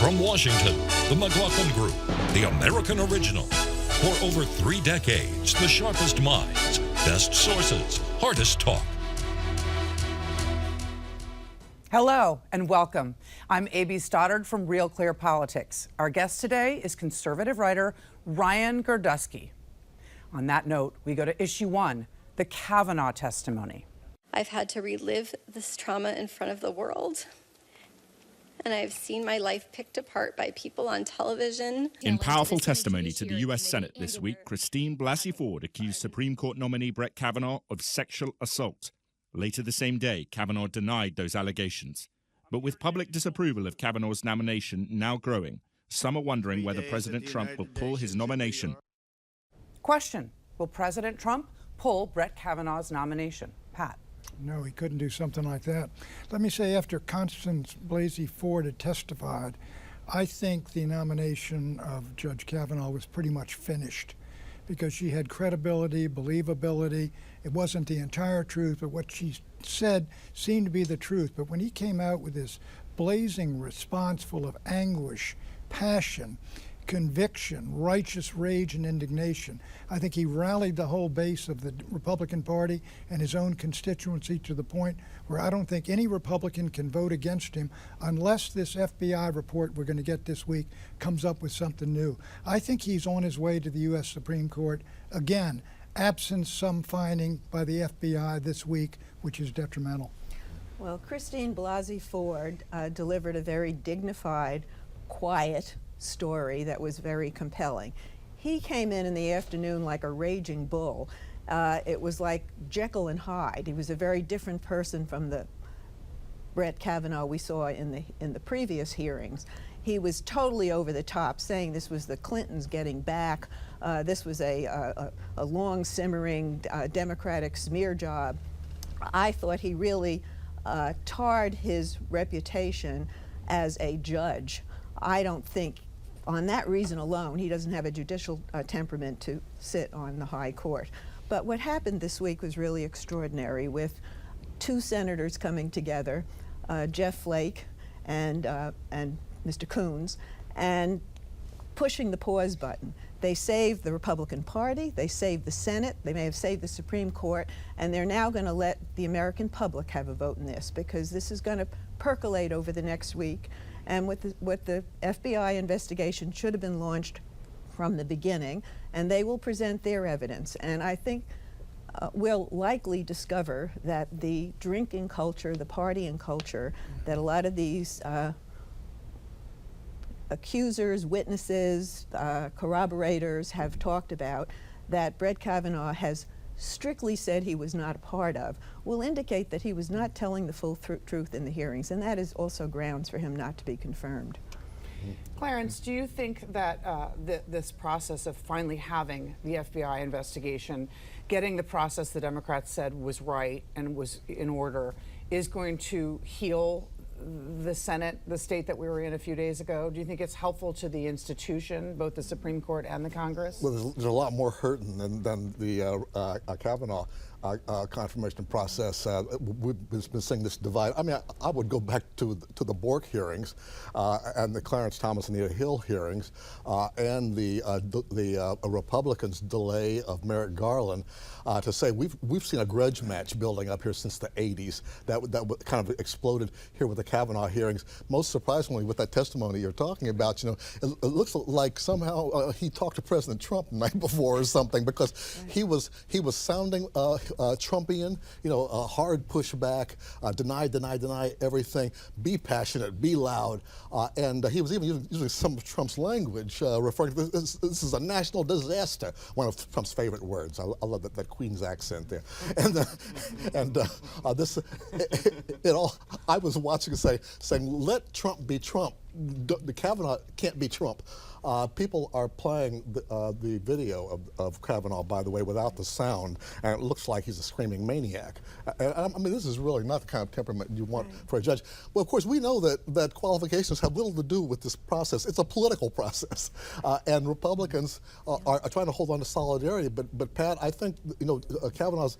From Washington, the McLaughlin Group, the American original. For over 3 decades, the sharpest minds, best sources, hardest talk. Hello and welcome. I'm A.B. Stoddard from Real Clear Politics. Our guest today is conservative writer Ryan Girdusky. On that note, we go to issue 1, the Kavanaugh testimony. I've had to relive this trauma in front of the world, and I've seen my life picked apart by people on television. In powerful testimony to the U.S. Senate this week, Christine Blasey Ford accused Supreme Court nominee Brett Kavanaugh of sexual assault. Later the same day, Kavanaugh denied those allegations. But with public disapproval of Kavanaugh's nomination now growing, some are wondering whether President Trump will pull his nomination. Question: will President Trump pull Brett Kavanaugh's nomination? Pat. No, he couldn't do something like that. Let me say, after Constance Blasey Ford had testified, I think the nomination of Judge Kavanaugh was pretty much finished because she had credibility, believability. It wasn't the entire truth, but what she said seemed to be the truth. But when he came out with this blazing response full of anguish, passion, conviction, righteous rage, and indignation, I think he rallied the whole base of the Republican Party and his own constituency to the point where I don't think any Republican can vote against him unless this FBI report we're going to get this week comes up with something new. I think he's on his way to the U.S. Supreme Court, again, absent some finding by the FBI this week, which is detrimental. Well, Christine Blasey Ford delivered a very dignified, quiet story that was very compelling. He came in the afternoon like a raging bull. It was like Jekyll and Hyde. He was a very different person from the Brett Kavanaugh we saw in the previous hearings. He was totally over the top, saying this was the Clintons getting back. This was a long simmering Democratic smear job. I thought he really tarred his reputation as a judge. I don't think, on that reason alone, he doesn't have a judicial temperament to sit on the high court. But what happened this week was really extraordinary, with 2 senators coming together, Jeff Flake and Mr. Coons, and pushing the pause button. They saved the Republican Party, they saved the Senate, they may have saved the Supreme Court, and they're now going to let the American public have a vote in this, because this is going to percolate over the next week. And what the FBI investigation should have been launched from the beginning, and they will present their evidence. And I think we'll likely discover that the drinking culture, the partying culture, that a lot of these accusers, witnesses, corroborators have talked about, that Brett Kavanaugh has strictly said he was not a part of, will indicate that he was not telling the full truth in the hearings, and that is also grounds for him not to be confirmed. Clarence, do you think that this process of finally having the FBI investigation, getting the process the Democrats said was right and was in order, is going to heal the Senate, the state that we were in a few days ago? Do you think it's helpful to the institution, both the Supreme Court and the Congress? Well, there's a lot more hurting than the Kavanaugh confirmation process. We've been seeing this divide. I mean, I would go back to the Bork hearings and the Clarence Thomas and Anita Hill hearings and the Republicans' delay of Merrick Garland to say we've seen a grudge match building up here since the 80s that kind of exploded here with the Kavanaugh hearings. Most surprisingly, with that testimony you're talking about, you know, it looks like somehow he talked to President Trump the night before or something, because he was sounding Trumpian, you know, hard pushback, deny everything, be passionate, be loud, and he was even using some of Trump's language, referring to this is a national disaster, one of Trump's favorite words. I love that Queen's accent there, and this it all. I was watching saying let Trump be Trump. The Kavanaugh can't be Trump. People are playing the video of Kavanaugh, by the way, without the sound, and it looks like he's a screaming maniac. And I mean, this is really not the kind of temperament you want for a judge. Well, of course, we know that qualifications have little to do with this process. It's a political process, and Republicans are trying to hold on to solidarity. But Pat, I think Kavanaugh's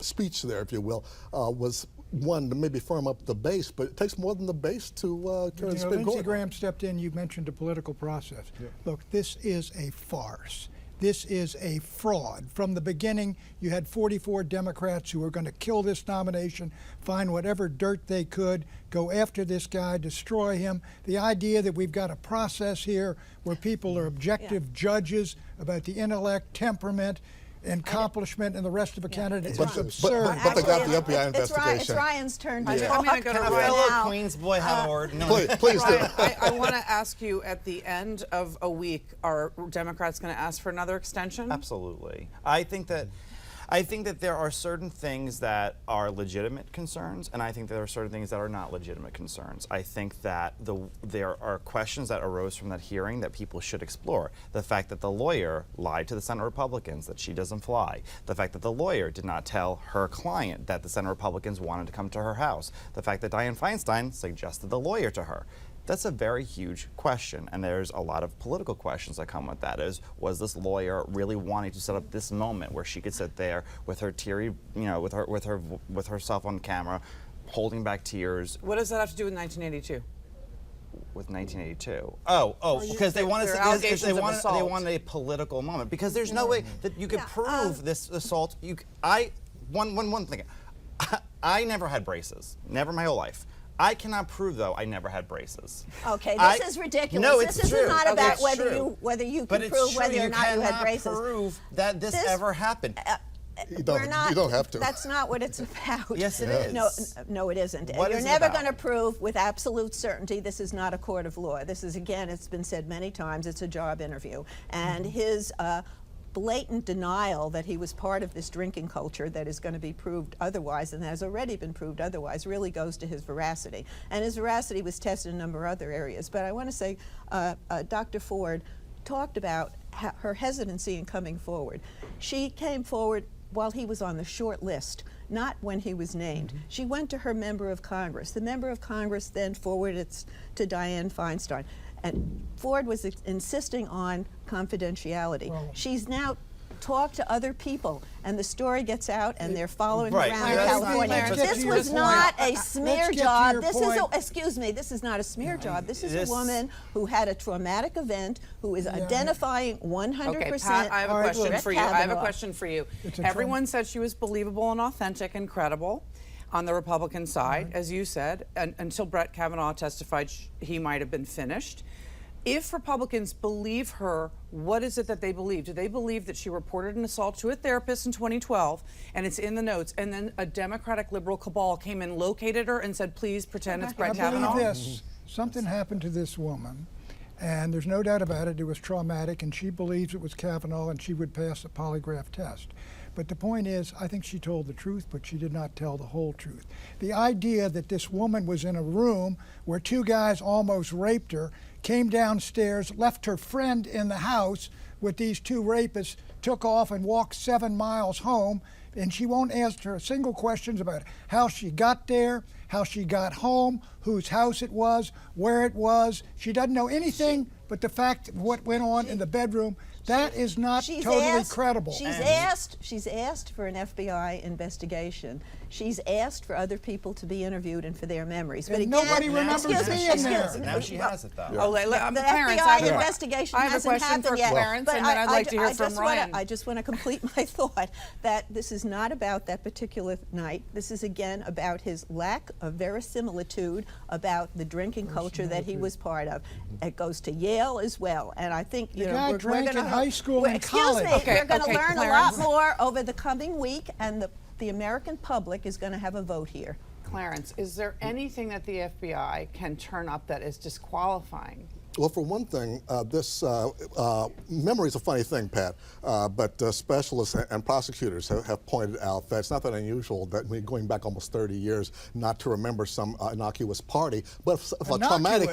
speech there, if you will, was one to maybe firm up the base, but it takes more than the base to carry the Supreme Court. Lindsey Graham stepped in. You mentioned a political process. Yeah. Look, this is a farce. This is a fraud. From the beginning, you had 44 Democrats who were going to kill this nomination, find whatever dirt they could, go after this guy, destroy him. The idea that we've got a process here where people are objective judges about the intellect, temperament, accomplishment, and the rest of a candidate is absurd. But they got the FBI investigation. It's Ryan's turn to talk. Can a fellow Queens boy have a word? No. Please do. I want to ask you, at the end of a week, are Democrats going to ask for another extension? Absolutely. I think that there are certain things that are legitimate concerns, and I think there are certain things that are not legitimate concerns. I think that there are questions that arose from that hearing that people should explore. The fact that the lawyer lied to the Senate Republicans that she doesn't fly. The fact that the lawyer did not tell her client that the Senate Republicans wanted to come to her house. The fact that Dianne Feinstein suggested the lawyer to her. That's a very huge question, and there's a lot of political questions that come with that. Was this lawyer really wanting to set up this moment where she could sit there with her teary, with herself on camera, holding back tears? What does that have to do with 1982? With 1982? Because they wanted a political moment. Because there's no way that you could prove this assault. One thing. I never had braces, never my whole life. I cannot prove, though, I never had braces. Okay, this is ridiculous. No, it's this true. is not about It's whether you can prove whether or not you had braces. You cannot prove that this ever happened. You don't have to. That's not what it's about. Yes, it is. No, it isn't. What You're is it never about? going to prove with absolute certainty this is not a court of law. This is, again, it's been said many times, it's a job interview. And his blatant denial that he was part of this drinking culture that is going to be proved otherwise and has already been proved otherwise really goes to his veracity. And his veracity was tested in a number of other areas. But I want to say Dr. Ford talked about her hesitancy in coming forward. She came forward while he was on the short list, not when he was named. She went to her member of Congress. The member of Congress then forwarded it to Dianne Feinstein. And Ford was insisting on confidentiality. Well, she's now talked to other people, and the story gets out, and they're following around California. This was not a smear job. This is excuse me, this is not a smear job. This is a woman who had a traumatic event, who is identifying 100%. Okay, Pat, I have a question for you. I have a question for you. Everyone said she was believable and authentic and credible on the Republican side, as you said, until Brett Kavanaugh testified he might have been finished. If Republicans believe her, what is it that they believe? Do they believe that she reported an assault to a therapist in 2012, and it's in the notes, and then a Democratic liberal cabal came and located her and said, please pretend it's Brett Kavanaugh? I believe this. Something happened to this woman, and there's no doubt about it. It was traumatic, and she believes it was Kavanaugh, and she would pass the polygraph test. But the point is, I think she told the truth, but she did not tell the whole truth. The idea that this woman was in a room where two guys almost raped her, came downstairs, left her friend in the house with these two rapists, took off and walked 7 miles home, and she won't answer her a single question about how she got there, how she got home, whose house it was, where it was. She doesn't know anything but the fact of what went on in the bedroom. That is not totally credible. She's asked for an FBI investigation. She's asked for other people to be interviewed and for their memories. But again, nobody remembers being there. Now she has it, though. The FBI investigation hasn't happened yet. Clarence, and then I'd like to hear from Ryan. I just want to complete my thought that this is not about that particular night. This is, again, about his lack of verisimilitude about the drinking culture that he was part of. It goes to Yale as well. And I think we're going to high school and college. We're going to learn a lot more over the coming week, and the American public is going to have a vote here. Clarence, is there anything that the FBI can turn up that is disqualifying Well, for one thing, memory is a funny thing, Pat, but specialists and prosecutors have pointed out that it's not that unusual that we're going back almost 30 years not to remember some innocuous party, but if a traumatic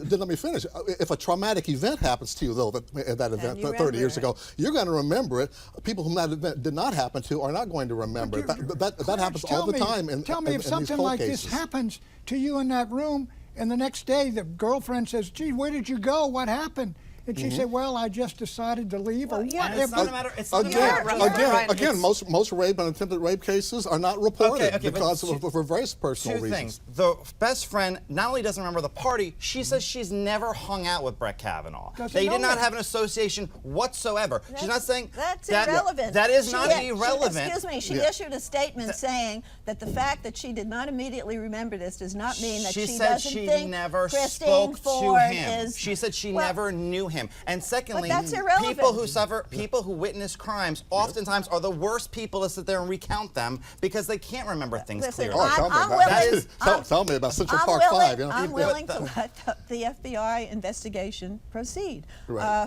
let me finish. If a traumatic event happens to you, though, that event 30 years ago, you're going to remember it. People whom that event did not happen to are not going to remember it. That happens all the time in Tell me if something like this happens to you in that room, and the next day the girlfriend says, gee, where did you go? What happened? And she said, well, I just decided to leave, or whatever. It's not a matter. It's not a matter. Again, most rape and attempted rape cases are not reported because for various personal reasons. Two things. The best friend not only doesn't remember the party, she says she's never hung out with Brett Kavanaugh. They did not have an association whatsoever. She's not saying that's irrelevant. That is not irrelevant. Excuse me. She issued a statement saying that the fact that she did not immediately remember this does not mean that she doesn't think never Christine spoke Ford to him. is. She said she never knew him. And secondly, but that's irrelevant. people who witness crimes oftentimes are the worst people to sit there and recount them because they can't remember things clearly. Tell me about Central Park 5. I'm willing to let the FBI investigation proceed.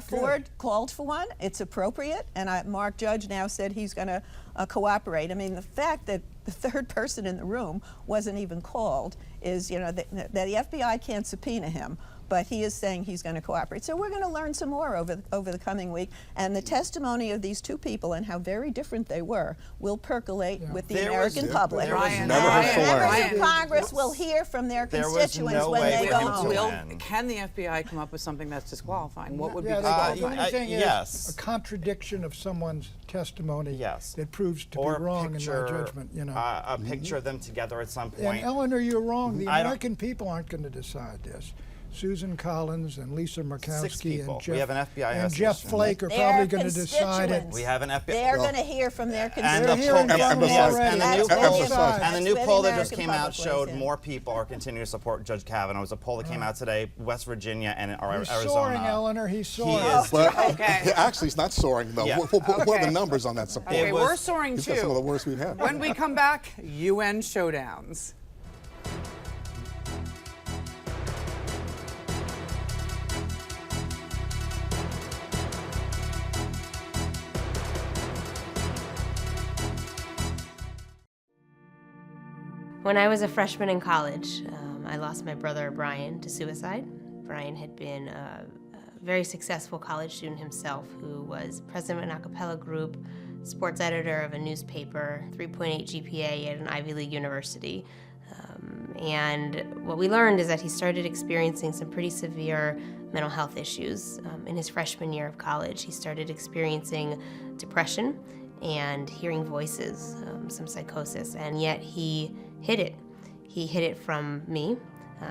Ford called for one. It's appropriate, and Mark Judge now said he's going to cooperate. I mean, the fact that the third person in the room wasn't even called is, that the FBI can't subpoena him, but he is saying he's going to cooperate. So we're going to learn some more over the coming week, and the testimony of these two people and how very different they were will percolate with the American public. Members of Congress will hear from their constituents when they go home. Can the FBI come up with something that's disqualifying? What would be disqualifying? Yes. A contradiction of someone's testimony that proves to be wrong in my judgment. A picture of them together at some point. And Eleanor, you're wrong. The American people aren't going to decide this. Susan Collins and Lisa Murkowski and Jeff Flake are probably going to decide it. We have an FBI. They're going to hear from their constituents. And the new poll that just came out showed more people are continuing to support Judge Kavanaugh. It was a poll that came out today, West Virginia and Arizona. He's soaring, Eleanor. He's soaring. Actually, he's not soaring, though. What are the numbers on that support? Okay, we're soaring, too. He's got some of the worst we've had. When we come back, UN showdowns. When I was a freshman in college, I lost my brother Brian to suicide. Brian had been a very successful college student himself who was president of an a cappella group, sports editor of a newspaper, 3.8 GPA at an Ivy League university. And what we learned is that he started experiencing some pretty severe mental health issues in his freshman year of college. He started experiencing depression and hearing voices, some psychosis, and yet he hid it. He hid it from me.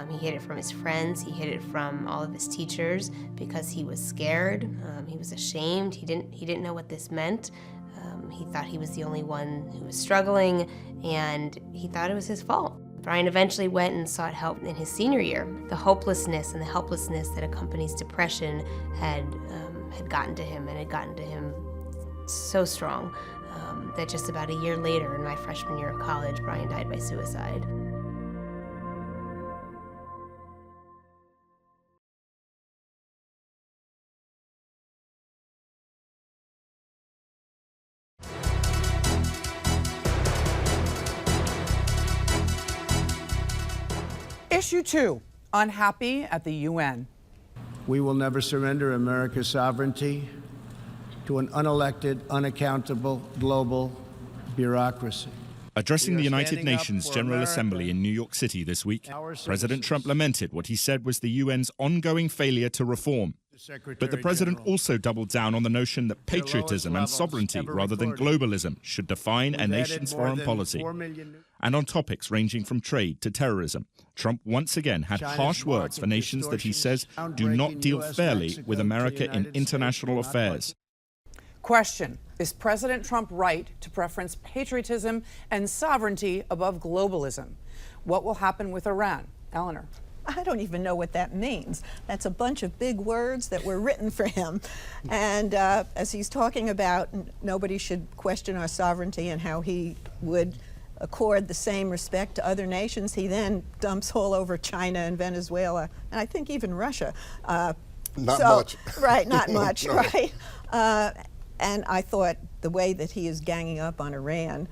He hid it from his friends. He hid it from all of his teachers because he was scared. He was ashamed. He didn't know what this meant. He thought he was the only one who was struggling, and he thought it was his fault. Brian eventually went and sought help in his senior year. The hopelessness and the helplessness that accompanies depression had gotten to him, and had gotten to him so strong that just about a year later, in my freshman year of college, Brian died by suicide. Issue 2, unhappy at the UN. We will never surrender America's sovereignty to an unelected, unaccountable global bureaucracy. Addressing the United Nations General Assembly in New York City this week, President Trump lamented what he said was the UN's ongoing failure to reform. But the president also doubled down on the notion that patriotism and sovereignty, rather than globalism, should define a nation's foreign policy. And on topics ranging from trade to terrorism, Trump once again had harsh words for nations that he says do not deal fairly with America in international affairs. Question: is President Trump right to preference patriotism and sovereignty above globalism? What will happen with Iran? Eleanor. I don't even know what that means. That's a bunch of big words that were written for him. And as he's talking about nobody should question our sovereignty and how he would accord the same respect to other nations, he then dumps all over China and Venezuela, and I think even Russia. Not much. Right, not much, No. right. And I thought the way that he is ganging up on Iran,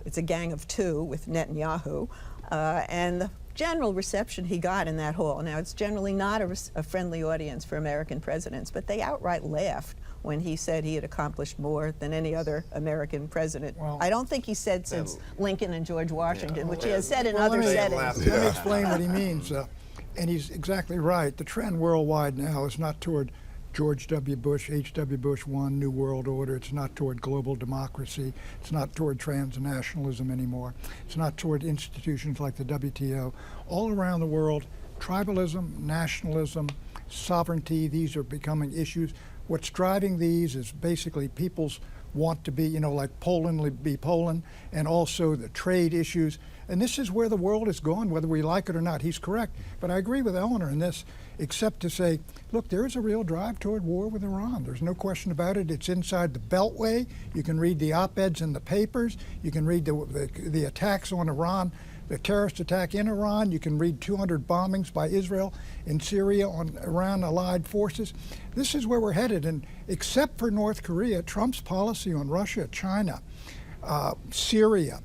it's a gang of two with Netanyahu, and the general reception he got in that hall. Now, it's generally not a friendly audience for American presidents, but they outright laughed when he said he had accomplished more than any other American president. Well, I don't think he said since Lincoln and George Washington, which he has said in other settings. Let me explain what he means. And he's exactly right. The trend worldwide now is not toward George W. Bush, H.W. Bush I, New World Order. It's not toward global democracy. It's not toward transnationalism anymore. It's not toward institutions like the WTO. All around the world, tribalism, nationalism, sovereignty, these are becoming issues. What's driving these is basically people's want to be, like Poland be Poland, and also the trade issues. And this is where the world is going, whether we like it or not. He's correct. But I agree with Eleanor in this, except to say, look, there is a real drive toward war with Iran. There's no question about it. It's inside the Beltway. You can read the op-eds in the papers. You can read the attacks on Iran, the terrorist attack in Iran. You can read 200 bombings by Israel in Syria on Iran-allied forces. This is where we're headed. And except for North Korea, Trump's policy on Russia, China, Syria,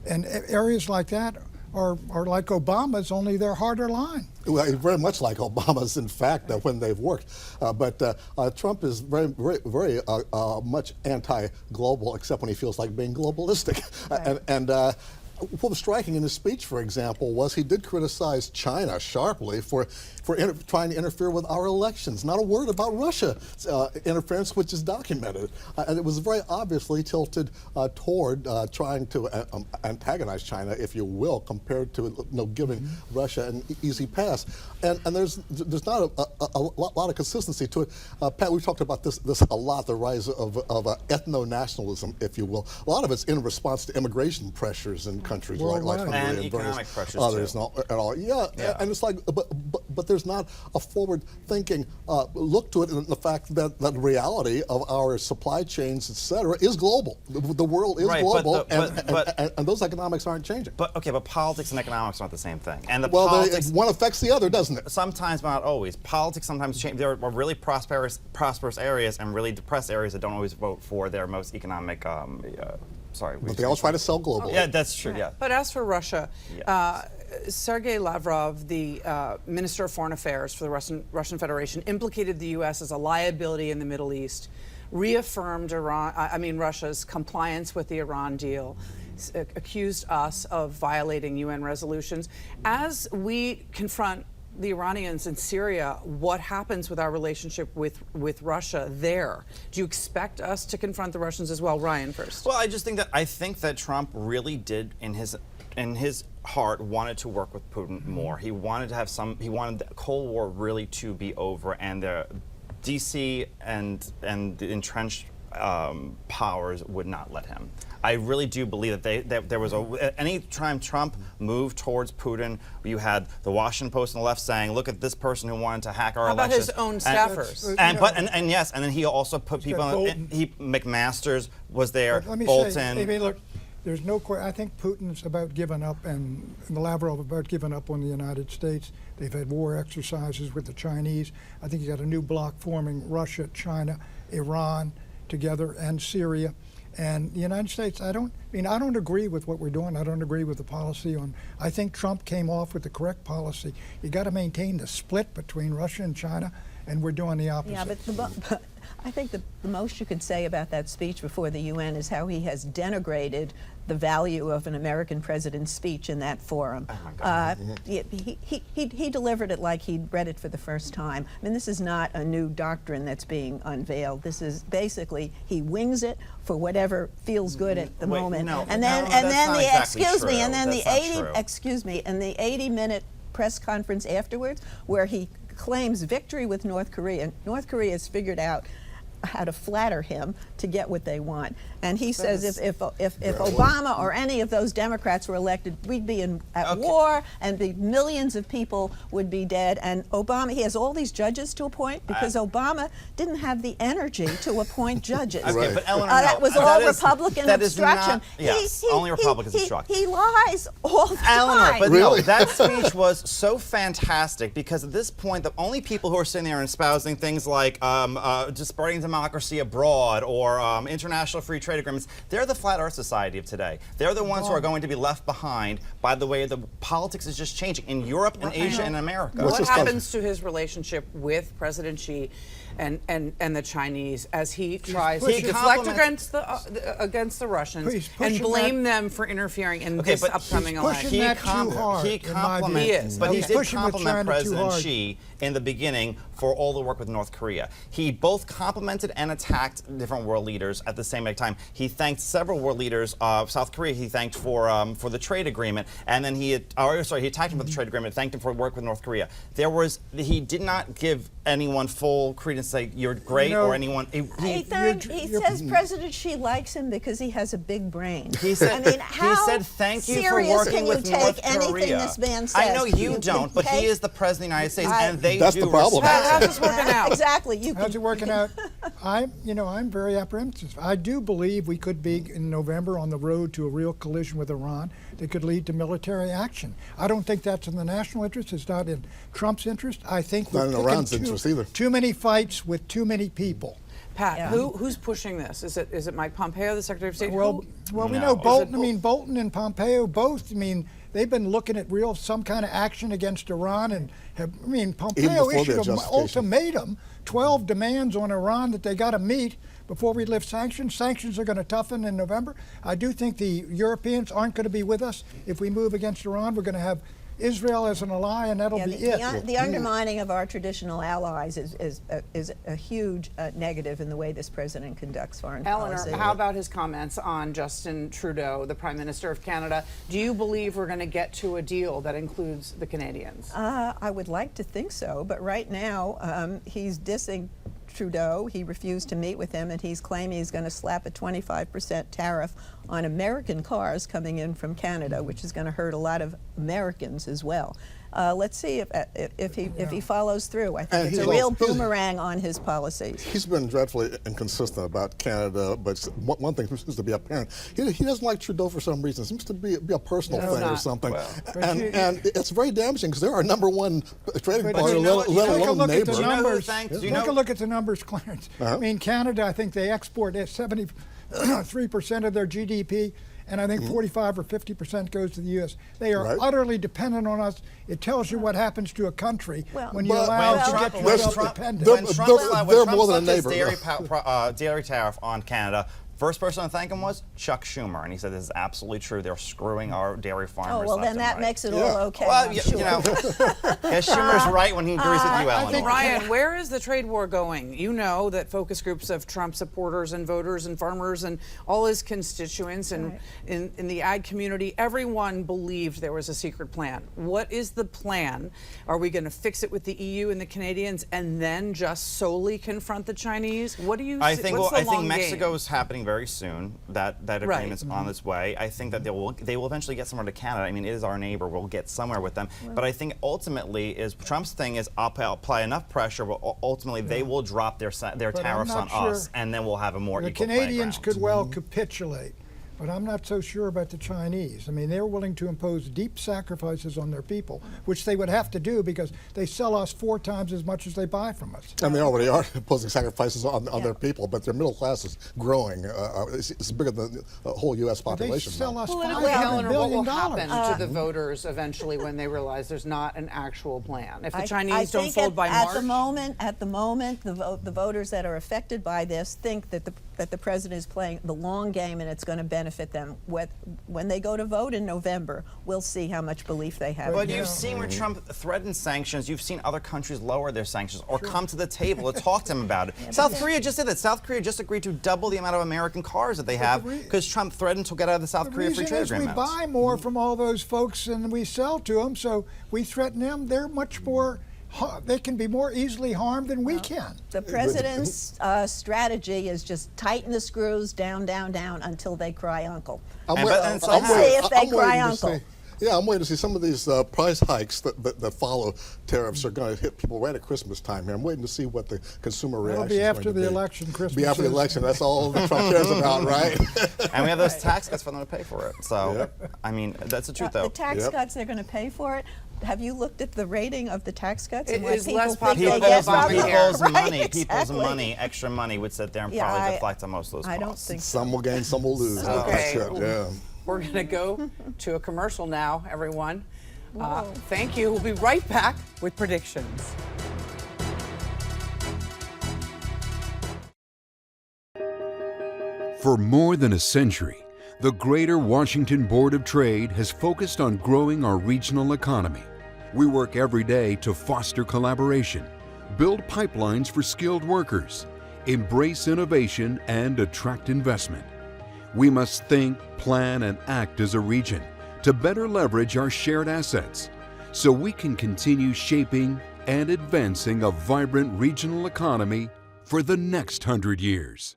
and areas like that are like Obama's, only they're harder line. Well, very much like Obama's, in fact, when they've worked. But Trump is very much anti-global, except when he feels like being globalistic. Right. What was striking in his speech, for example, was he did criticize China sharply for trying to interfere with our elections. Not a word about Russia interference, which is documented. And it was very obviously tilted toward trying to antagonize China, if you will, compared to giving Russia an easy pass. And there's not a lot of consistency to it. Pat, we've talked about this a lot, the rise of ethno-nationalism, if you will. A lot of it's in response to immigration pressures in countries like Hungary and and economic pressures others too. and all. Yeah, and it's like, but there's not a forward-thinking look to it in the fact that the reality of our supply chains, et cetera, is global. The world is global, and those economics aren't changing. But politics and economics aren't the same thing. And one affects the other, doesn't it? Sometimes, but not always. Politics sometimes change. There are really prosperous areas and really depressed areas that don't always vote for their most economic. But they all try to sell globally. Yeah, that's true. Yeah. But as for Russia, Sergei Lavrov, the Minister of Foreign Affairs for the Russian Federation, implicated the U.S. as a liability in the Middle East, reaffirmed Russia's compliance with the Iran deal, accused us of violating UN resolutions. As we confront the Iranians in Syria, what happens with our relationship with Russia there? Do you expect us to confront the Russians as well? Ryan first. Well, I think that Trump really did in his heart wanted to work with Putin more. He wanted to have he wanted the Cold War really to be over, and the DC and the entrenched powers would not let him. I really do believe that there was any time Trump moved towards Putin, you had the Washington Post on the left saying, "Look at this person who wanted to hack our elections." How about his own staffers? And yes, and then he also put people on. McMaster's was there. Let me Bolton. say, look, there's no question. I think Putin's about giving up, and Lavrov about giving up on the United States. They've had war exercises with the Chinese. I think you got a new bloc forming: Russia, China, Iran together, and Syria. And the United States, I don't agree with what we're doing. I don't agree with the policy on. I think Trump came off with the correct policy. You got to maintain the split between Russia and China, and we're doing the opposite. Yeah, but I think the most you could say about that speech before the UN is how he has denigrated the value of an American president's speech in that forum. Oh my God. He delivered it like he'd read it for the first time. I mean, this is not a new doctrine that's being unveiled. This is basically, he wings it for whatever feels good at the moment. And then the 80-minute press conference afterwards, where he claims victory with North Korea. North Korea has figured out flatter him to get what they want. And he says if Obama or any of those Democrats were elected, we'd be at war, and the millions of people would be dead. And Obama, he has all these judges to appoint because Obama didn't have the energy to appoint judges. Okay, but Eleanor, that was all Republican obstruction. Yes, only Republicans obstruction. He lies all the Eleanor, time. but no, that speech was so fantastic because at this point, the only people who are sitting there and espousing things like just spreading democracy abroad or international free trade agreements, they're the Flat Earth Society of today. They're the ones who are going to be left behind by the way the politics is just changing in Europe and Asia and America. What happens to his relationship with President Xi and the Chinese as he tries to deflect against the Russians and blame them for interfering in this upcoming election? He compliments President Xi in the beginning for all the work with North Korea. He both complimented and attacked different world leaders at the same time. He thanked several world leaders of South Korea. He thanked for the trade agreement, and then he attacked him for the trade agreement, thanked him for work with North Korea. He did not give anyone full credence, say you're great or anyone. He says President Xi likes him because he has a big brain. He said, he said thank you for working with North Korea. This man says? I know you don't, but he is the president of the United States, and they That's do the problem. How's this working out? Exactly. How's it working out? I'm very apprehensive. I do believe we could be in November on the road to a real collision with Iran that could lead to military action. I don't think that's in the national interest. It's not in Trump's interest. I think not in Iran's interest either. Too many fights with too many people. Pat, who's pushing this? Is it Mike Pompeo, the Secretary of State? Well, we know Bolton. Bolton and Pompeo both. They've been looking at some kind of action against Iran, and Pompeo issued an ultimatum, 12 demands on Iran that they got to meet before we lift sanctions. Sanctions are going to toughen in November. I do think the Europeans aren't going to be with us if we move against Iran. We're going to have Israel as an ally, and that'll be it. The undermining of our traditional allies is a huge negative in the way this president conducts foreign policy. Eleanor, how about his comments on Justin Trudeau, the Prime Minister of Canada? Do you believe we're going to get to a deal that includes the Canadians? I would like to think so, but right now he's dissing Trudeau. He refused to meet with him, and he's claiming he's going to slap a 25% tariff on American cars coming in from Canada, which is going to hurt a lot of Americans as well. Let's see if he follows through. I think it's a real boomerang on his policies. He's been dreadfully inconsistent about Canada, but one thing seems to be apparent. He doesn't like Trudeau for some reason. It seems to be a personal thing or something. Well, and it's very damaging because they're our number one trading partner, let alone neighbor. Take a look at the numbers, Clarence. Canada, I think they export 73% of their GDP. And I think 45 or 50% goes to the U.S. They are utterly dependent on us. It tells you what happens to a country when you allow it to get yourself dependent. They're more than a neighbor. Dairy tariff on Canada. First person to thank him was Chuck Schumer, and he said this is absolutely true. They're screwing our dairy farmers. Oh, well, then that makes it all okay. Well, Schumer's right when he agrees with you, Eleanor. Ryan, where is the trade war going? You know that focus groups of Trump supporters and voters and farmers and all his constituents and in the ag community, everyone believed there was a secret plan. What is the plan? Are we going to fix it with the EU and the Canadians and then just solely confront the Chinese? What do you? I think Mexico is happening very soon. That agreement's on its way. I think that they will eventually get somewhere to Canada. I mean, it is our neighbor. We'll get somewhere with them. But I think ultimately Trump's thing is apply enough pressure. But ultimately, they will drop their tariffs on us, and then we'll have a more equal playing ground. The Canadians could well capitulate. But I'm not so sure about the Chinese. I mean, they're willing to impose deep sacrifices on their people, which they would have to do because they sell us 4 times as much as they buy from us. And they already are imposing sacrifices on their people, but their middle class is growing. It's bigger than the whole U.S. population. They sell us $500 billion. What will dollars. happen to the voters eventually when they realize there's not an actual plan? If the Chinese don't fold by March? At the moment, the voters that are affected by this think that the president is playing the long game and it's going to benefit them. When they go to vote in November, we'll see how much belief they have. But you've seen where Trump threatened sanctions. You've seen other countries lower their sanctions or come to the table to talk to him about it. South Korea just did that. South Korea just agreed to double the amount of American cars that they have because Trump threatened to get out of the South Korea free trade agreement. We buy more from all those folks than we sell to them, so we threaten them. They're much more they can be more easily harmed than we can. The president's strategy is just tighten the screws down, down, down until they cry uncle. I'm Let's see if they cry uncle. Yeah, I'm waiting to see some of these price hikes that follow tariffs are going to hit people right at Christmas time here. I'm waiting to see what the consumer reaction is. It'll be after going to the be. election, Christmas. Be after the election. That's all that Trump cares about, right? And we have those tax cuts for them to pay for it. So, I mean, that's the truth, though. The tax cuts, they're going to pay for it. Have you looked at the rating of the tax cuts? It and what is people less think popular they than get from them? People's Right, money, exactly. extra money would sit there and Yeah, probably deflect on most of those costs. I don't think so. Some will gain, some will lose. Okay. That's it, yeah. We're going to go to a commercial now, everyone. Thank you. We'll be right back with predictions. For more than a century, the Greater Washington Board of Trade has focused on growing our regional economy. We work every day to foster collaboration, build pipelines for skilled workers, embrace innovation, and attract investment. We must think, plan, and act as a region to better leverage our shared assets so we can continue shaping and advancing a vibrant regional economy for the next 100 years.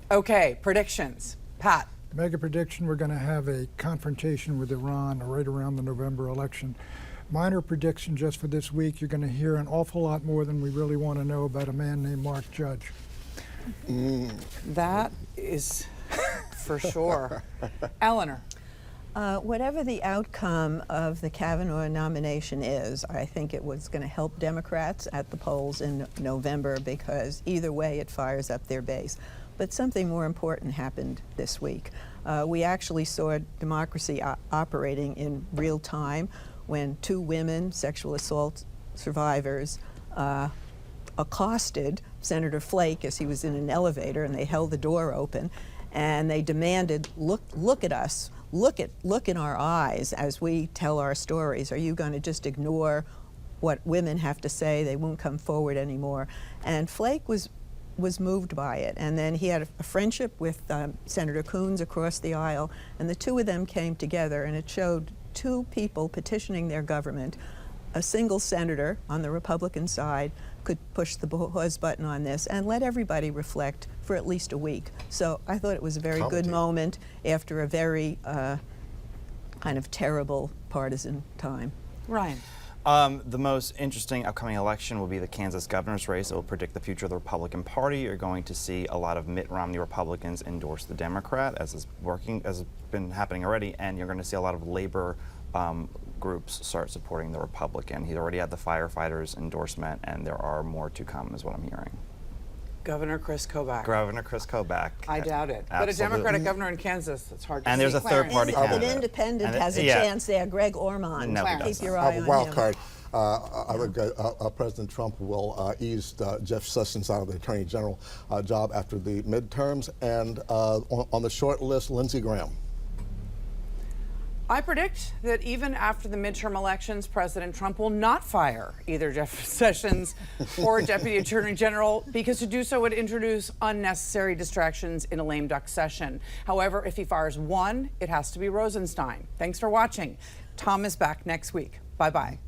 Okay, predictions. Pat. Mega prediction, we're going to have a confrontation with Iran right around the November election. Minor prediction just for this week, you're going to hear an awful lot more than we really want to know about a man named Mark Judge. That is for sure. Eleanor. Whatever the outcome of the Kavanaugh nomination is, I think it was going to help Democrats at the polls in November because either way it fires up their base. But something more important happened this week. We actually saw democracy operating in real time when two women, sexual assault survivors, accosted Senator Flake as he was in an elevator, and they held the door open, and they demanded, look at us, look in our eyes as we tell our stories. Are you going to just ignore what women have to say? They won't come forward anymore. And Flake was moved by it, and then he had a friendship with Senator Coons across the aisle, and the two of them came together, and it showed two people petitioning their government. A single senator on the Republican side could push the pause button on this and let everybody reflect for at least a week. So I thought it was a very good moment after a very kind of terrible partisan time. Ryan. The most interesting upcoming election will be the Kansas governor's race. It will predict the future of the Republican Party. You're going to see a lot of Mitt Romney Republicans endorse the Democrat, as has been happening already, and you're going to see a lot of labor groups start supporting the Republican. He already had the firefighters endorsement, and there are more to come, is what I'm hearing. Governor Chris Kobach. Governor Chris Kobach. I doubt it. Absolutely. But a Democratic governor in Kansas, it's hard to see. And there's a third-party candidate. An independent has a chance there, Greg Ormond. No, keep your eye on him. Wild card. I think President Trump will ease Jeff Sessions out of the Attorney General job after the midterms. And on the short list, Lindsey Graham. I predict that even after the midterm elections, President Trump will not fire either Jeff Sessions or Deputy Attorney General, because to do so would introduce unnecessary distractions in a lame duck session. However, if he fires one, it has to be Rosenstein. Thanks for watching. Tom is back next week. Bye-bye.